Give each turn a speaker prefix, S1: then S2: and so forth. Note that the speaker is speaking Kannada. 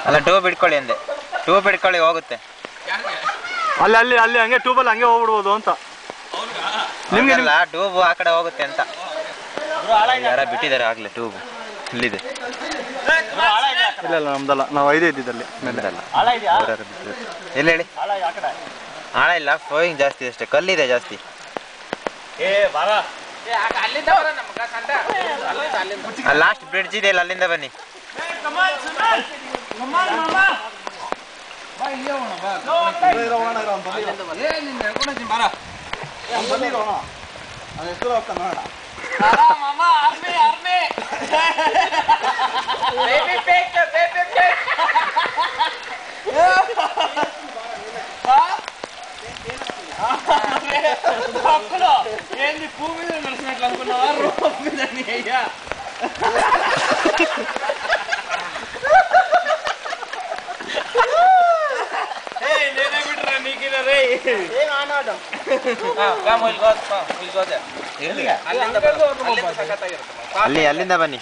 S1: ಅಲ್ಲ ಟ್ಯೂಬ್ ಇಟ್ಕೊಳ್ಳಿ ಅಂದೆ, ಟ್ಯೂಬ್ ಇಟ್ಕೊಳ್ಳಿ ಹೋಗುತ್ತೆ.
S2: ಅಲ್ಲಿ ಅಲ್ಲಿ ಅಲ್ಲಿ ಹಂಗೆ ಟ್ಯೂಬಲ್ಲಿ ಹಂಗೆ ಹೋಗ್ಬಿಡ್ಬೋದು ಅಂತ.
S1: ನಿಮ್ಗೆ ಟ್ಯೂಬ್ ಆ ಕಡೆ ಹೋಗುತ್ತೆ ಅಂತ ಯಾರ ಬಿಟ್ಟಿದ್ದಾರೆ ಆಗ್ಲೇ. ಟ್ಯೂಬ್ ಇಲ್ಲಿದೆ.
S2: ಇಲ್ಲ ಇಲ್ಲ ನಮ್ದಲ್ಲ, ನಾವು 5 ಇದ್ದಿದ್ದಲ್ಲಿ ಮೇಲೆ.
S1: ಎಲ್ಲಿ ಹೇಳಿ? ಆಳ ಇಲ್ಲ, ಫ್ಲೋಯಿಂಗ್ ಜಾಸ್ತಿ ಅಷ್ಟೇ, ಕಲ್ಲಿದೆ ಜಾಸ್ತಿ. ಲಾಸ್ಟ್ ಬ್ರಿಡ್ಜ್ ಇದೆ, ಅಲ್ಲಿಂದ ಬನ್ನಿ.
S3: ఏంది భూమి మీద నడిచినట్లు అనుకున్నావా? రోడ్ మీద నీ అయ్యా నేనే బిడ్డరా నీకిన రే
S1: ಅಲ್ಲಿಂದ ಬನ್ನಿ.